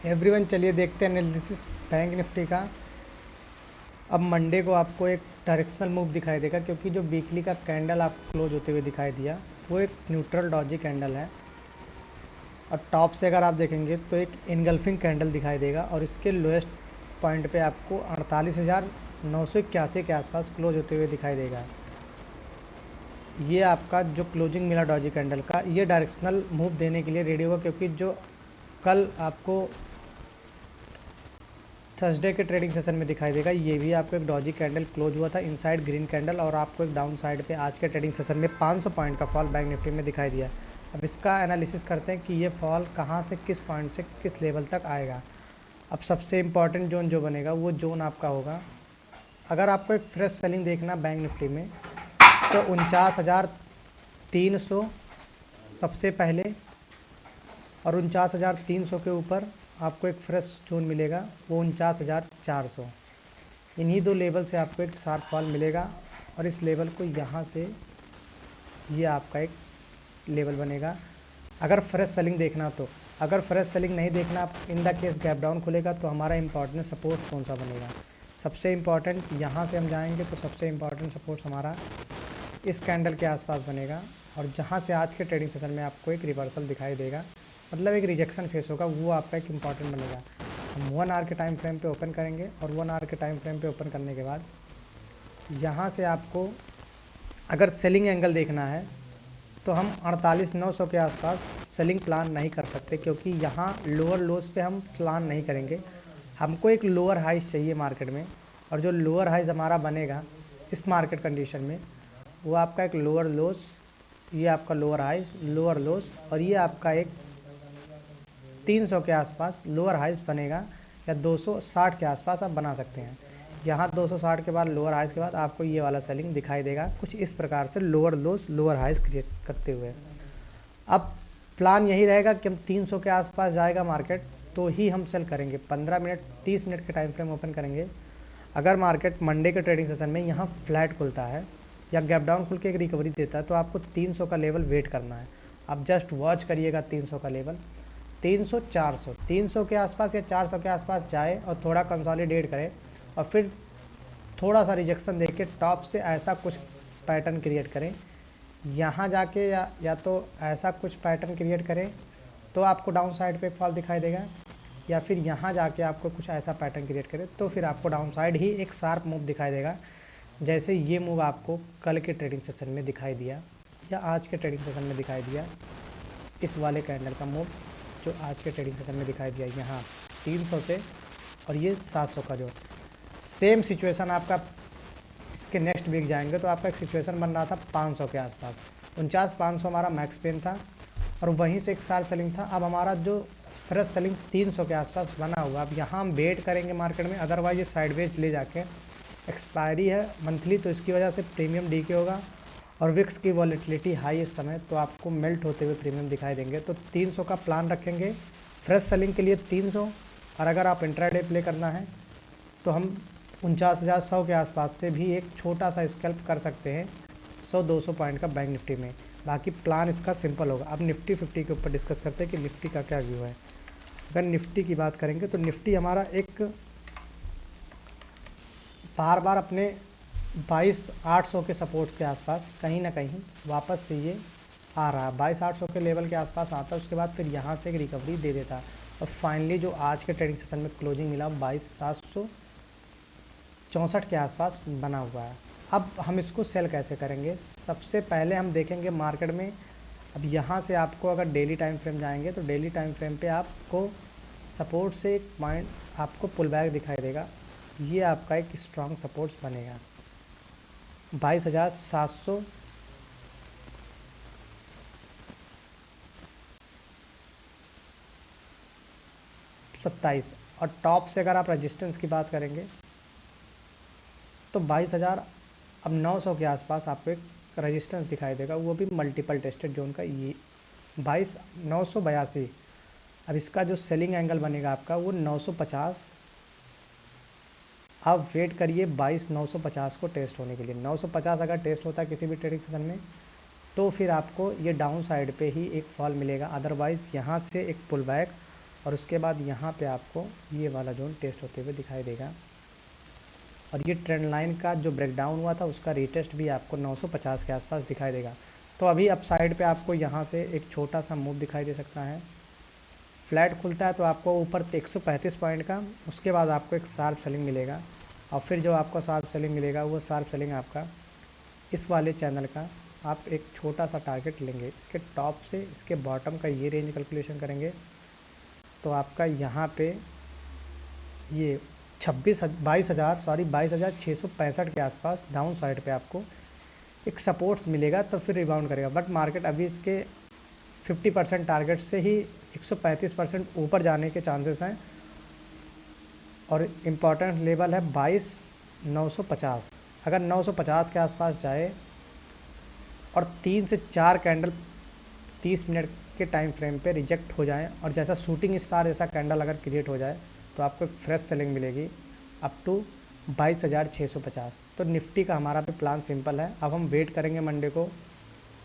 Everyone, चलिए देखते हैं एनालिसिस बैंक निफ्टी का। अब मंडे को आपको एक डायरेक्शनल मूव दिखाई देगा, क्योंकि जो वीकली का कैंडल आपको क्लोज होते हुए दिखाई दिया वो एक न्यूट्रल डॉजी कैंडल है। और टॉप से अगर आप देखेंगे तो एक इनगल्फिंग कैंडल दिखाई देगा, और इसके लोएस्ट पॉइंट पे आपको 48,981 के आसपास क्लोज होते हुए दिखाई देगा। ये आपका जो क्लोजिंग मिला डॉजी कैंडल का, ये डायरेक्शनल मूव देने के लिए रेडी होगा, क्योंकि जो कल आपको थर्सडे के ट्रेडिंग सेशन में दिखाई देगा, ये भी आपको एक डॉजी कैंडल क्लोज हुआ था इनसाइड ग्रीन कैंडल, और आपको एक डाउन साइड पे आज के ट्रेडिंग सेशन में 500 पॉइंट का फॉल बैंक निफ्टी में दिखाई दिया। अब इसका एनालिसिस करते हैं कि ये फॉल कहाँ से किस पॉइंट से किस लेवल तक आएगा। अब सबसे इम्पॉर्टेंट जोन जो बनेगा वो जोन आपका होगा, अगर आपको एक फ्रेश सेलिंग देखना बैंक निफ्टी में, तो 49,300 सबसे पहले, और 49,300 के ऊपर आपको एक फ्रेश जोन मिलेगा वो 49,400। इन्हीं दो लेवल से आपको एक शार्प फॉल मिलेगा, और इस लेवल को यहाँ से ये आपका एक लेवल बनेगा अगर फ्रेश सेलिंग देखना तो। अगर फ्रेश सेलिंग नहीं देखना, in the case gap down खुलेगा, तो हमारा इंपॉर्टेंट सपोर्ट कौन सा बनेगा? सबसे इम्पॉर्टेंट यहाँ से हम जाएंगे तो सबसे इम्पॉर्टेंट सपोर्ट हमारा इस कैंडल के आसपास बनेगा, और जहाँ से आज के ट्रेडिंग सेशन में आपको एक रिवर्सल दिखाई देगा, मतलब एक रिजेक्शन फेस होगा, वो आपका एक इम्पॉर्टेंट बनेगा। हम 1 आवर के टाइम फ्रेम पे ओपन करेंगे, और 1 आवर के टाइम फ्रेम पे ओपन करने के बाद यहाँ से आपको अगर सेलिंग एंगल देखना है तो हम 48,900 के आसपास सेलिंग प्लान नहीं कर सकते, क्योंकि यहाँ लोअर लोस पे हम प्लान नहीं करेंगे। हमको एक लोअर हाइस चाहिए मार्केट में, और जो लोअर हाइस हमारा बनेगा इस मार्केट कंडीशन में, वो आपका एक लोअर लोस, ये आपका लोअर हाइस, लोअर लोस, और ये आपका एक 300 के आसपास लोअर हाइस बनेगा, या 260 के आसपास आप बना सकते हैं। यहाँ 260 के बाद लोअर हाइस के बाद आपको ये वाला सेलिंग दिखाई देगा कुछ इस प्रकार से, लोअर लोस लोअर हाइस क्रिएट करते हुए। अब प्लान यही रहेगा कि हम 300 के आसपास जाएगा मार्केट तो ही हम सेल करेंगे। 15 मिनट 30 मिनट के टाइम फ्रेम ओपन करेंगे। अगर मार्केट मंडे के ट्रेडिंग सेशन में यहाँ फ्लैट खुलता है या गैप डाउन खुल के एक रिकवरी देता है, तो आपको 300 का लेवल वेट करना है। आप जस्ट वॉच करिएगा 300 का लेवल, 300 400 300 के आसपास या 400 के आसपास जाए और थोड़ा कंसोलिडेट करे, और फिर थोड़ा सा रिजेक्शन देके टॉप से ऐसा कुछ पैटर्न क्रिएट करें, यहाँ जाके या तो ऐसा कुछ पैटर्न क्रिएट करें तो आपको डाउन साइड पे फॉल दिखाई देगा, या फिर यहाँ जाके आपको कुछ ऐसा पैटर्न क्रिएट करें तो फिर आपको डाउन साइड ही एक शार्प मूव दिखाई देगा, जैसे ये मूव आपको कल के ट्रेडिंग सेशन में दिखाई दिया या आज के ट्रेडिंग सेशन में दिखाई दिया। इस वाले कैंडल का मूव जो आज के ट्रेडिंग सेशन में दिखाई दिया यहाँ 300 से, और ये 700 का जो सेम सिचुएशन आपका इसके नेक्स्ट वीक जाएंगे तो आपका एक सिचुएशन बन रहा था 500 के आसपास। 49,500 हमारा मैक्स पेन था, और वहीं से एक शार्प सेलिंग था। अब हमारा जो फ्रेश सेलिंग 300 के आसपास बना हुआ, अब यहाँ हम वेट करेंगे मार्केट में, अदरवाइज ये साइडवेज ले जाके एक्सपायरी है मंथली, तो इसकी वजह से प्रीमियम डीके होगा, और विक्स की वॉलेटिलिटी हाई इस समय, तो आपको मेल्ट होते हुए प्रीमियम दिखाई देंगे। तो 300 का प्लान रखेंगे फ्रेश सेलिंग के लिए 300, और अगर आप इंट्राडे प्ले करना है तो हम 49,100 के आसपास से भी एक छोटा सा स्कैल्प कर सकते हैं 100-200 पॉइंट का बैंक निफ्टी में। बाकी प्लान इसका सिंपल होगा। अब निफ्टी 50 के ऊपर डिस्कस करते हैं कि निफ्टी का क्या व्यू है। अगर निफ्टी की बात करेंगे तो निफ्टी हमारा एक बार बार अपने 22,800 के सपोर्ट के आसपास कहीं ना कहीं वापस से ये आ रहा है। 22,800 के लेवल के आसपास आता है, उसके बाद फिर यहाँ से एक रिकवरी दे देता है, और फाइनली जो आज के ट्रेडिंग सेशन में क्लोजिंग मिला 22,764 के आसपास बना हुआ है। अब हम इसको सेल कैसे करेंगे? सबसे पहले हम देखेंगे मार्केट में, अब यहाँ से आपको अगर डेली टाइम फ्रेम जाएंगे तो डेली टाइम फ्रेम पे आपको सपोर्ट से एक पॉइंट आपको पुल बैक दिखाई देगा, ये आपका एक स्ट्रॉन्ग सपोर्ट बनेगा 22,727। और टॉप से अगर आप रजिस्टेंस की बात करेंगे तो 22,900 के आसपास आपको एक रजिस्टेंस दिखाई देगा, वो भी मल्टीपल टेस्टेड जोन का, ये 22,982। अब इसका जो सेलिंग एंगल बनेगा आपका वो 950। आप वेट करिए 22,950 को टेस्ट होने के लिए। 950 अगर टेस्ट होता है किसी भी ट्रेडिंग सेशन में तो फिर आपको ये डाउन साइड पे ही एक फॉल मिलेगा, अदरवाइज़ यहाँ से एक पुल बैक और उसके बाद यहाँ पे आपको ये वाला जोन टेस्ट होते हुए दिखाई देगा। और ये ट्रेंड लाइन का जो ब्रेकडाउन हुआ था उसका रीटेस्ट भी आपको 950 के आसपास दिखाई देगा। तो अभी अप साइड पे आपको यहाँ से एक छोटा सा मूव दिखाई दे सकता है। फ्लैट खुलता है तो आपको ऊपर 135 पॉइंट का, उसके बाद आपको एक शार्प सेलिंग मिलेगा। और फिर जो आपको शार्प सेलिंग मिलेगा वो शार्प सेलिंग आपका इस वाले चैनल का आप एक छोटा सा टारगेट लेंगे। इसके टॉप से इसके बॉटम का ये रेंज कैलकुलेशन करेंगे तो आपका यहाँ पे ये 22,665 के आसपास डाउन साइड पे आपको एक सपोर्ट्स मिलेगा, तो फिर रिबाउंड करेगा। बट मार्केट अभी इसके 50% टारगेट से ही 135% ऊपर जाने के चांसेस हैं। और इम्पॉर्टेंट लेवल है 22,950। अगर 950 के आसपास जाए और 3 से 4 कैंडल 30 मिनट के टाइम फ्रेम पे रिजेक्ट हो जाए और जैसा शूटिंग स्टार जैसा कैंडल अगर क्रिएट हो जाए तो आपको एक फ्रेश सेलिंग मिलेगी अप टू 22,650। तो निफ्टी का हमारा भी प्लान सिंपल है। अब हम वेट करेंगे मंडे को।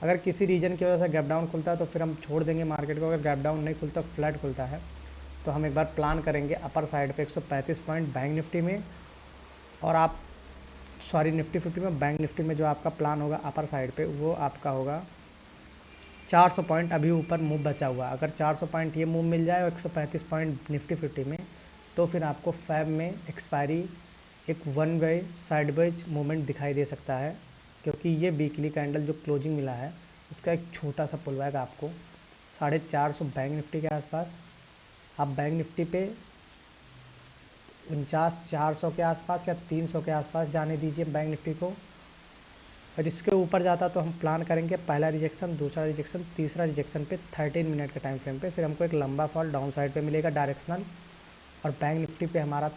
अगर किसी रीजन की वजह से गैप डाउन खुलता है तो फिर हम छोड़ देंगे मार्केट को। अगर गैप डाउन नहीं खुलता, फ्लैट खुलता है, तो हम एक बार प्लान करेंगे अपर साइड पे 135 पॉइंट बैंक निफ्टी में, और आप निफ्टी 50 में, बैंक निफ्टी में जो आपका प्लान होगा अपर साइड पे वो आपका होगा 400 पॉइंट अभी ऊपर मूव बचा हुआ। अगर 400 पॉइंट ये मूव मिल जाए और 135 पॉइंट निफ्टी 50 में, तो फिर आपको फैब में एक्सपायरी एक one way sideways movement दिखाई दे सकता है, क्योंकि ये वीकली कैंडल जो क्लोजिंग मिला है इसका एक छोटा सा पुल बैक आपको 450 बैंक निफ्टी के आसपास। आप बैंक निफ्टी पे 49,400 के आसपास या 300 के आसपास जाने दीजिए बैंक निफ्टी को। और इसके ऊपर जाता तो हम प्लान करेंगे पहला रिजेक्शन, दूसरा रिजेक्शन, तीसरा रिजेक्शन पे 13 मिनट के टाइम फ्रेम पे, फिर हमको एक लंबा फॉल डाउन साइड पे मिलेगा डायरेक्शनल। और बैंक निफ्टी पे हमारा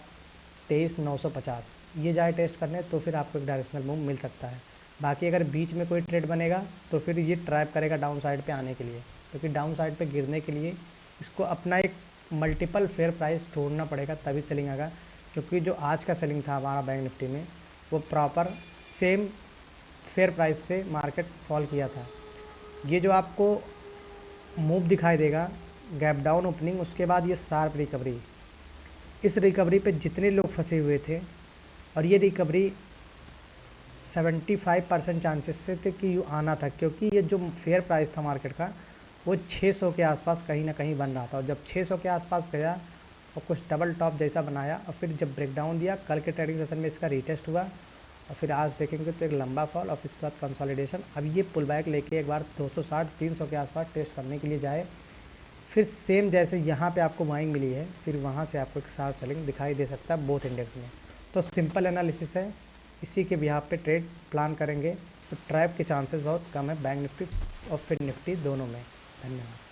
23,950 ये जाए टेस्ट करने तो फिर आपको एक डायरेक्शनल मूव मिल सकता है। बाकी अगर बीच में कोई ट्रेड बनेगा तो फिर ये ट्रैप करेगा डाउन साइड पे आने के लिए, क्योंकि डाउन साइड पे गिरने के लिए इसको अपना एक मल्टीपल फेयर प्राइस ढूंढना पड़ेगा तभी सेलिंग आएगा। क्योंकि जो आज का सेलिंग था हमारा बैंक निफ्टी में वो प्रॉपर सेम फेयर प्राइस से मार्केट फॉल किया था। ये जो आपको मूव दिखाई देगा गैप डाउन ओपनिंग, उसके बाद ये शार्प रिकवरी, इस रिकवरी पे जितने लोग फंसे हुए थे, और ये रिकवरी 75% चांसेस से थे कि यू आना था, क्योंकि ये जो फेयर प्राइस था मार्केट का वो 600 के आसपास कहीं ना कहीं बन रहा था। और जब 600 के आसपास गया और कुछ डबल टॉप जैसा बनाया और फिर जब ब्रेकडाउन दिया, कल के ट्रेडिंग सेशन में इसका रीटेस्ट हुआ और फिर आज देखेंगे तो एक लंबा फॉल और इसके बाद कंसोलिडेशन। अब ये पुल बैक लेके एक बार 260-300 के आसपास टेस्ट करने के लिए जाए, फिर सेम जैसे यहाँ पे आपको बाइंग मिली है फिर वहाँ से आपको एक शार्प सेलिंग दिखाई दे सकता है बोथ इंडेक्स में। तो सिंपल एनालिसिस है, इसी के बिहाफ पे ट्रेड प्लान करेंगे तो ट्रैप के चांसेस बहुत कम है बैंक निफ्टी और फिर निफ्टी दोनों में। धन्यवाद।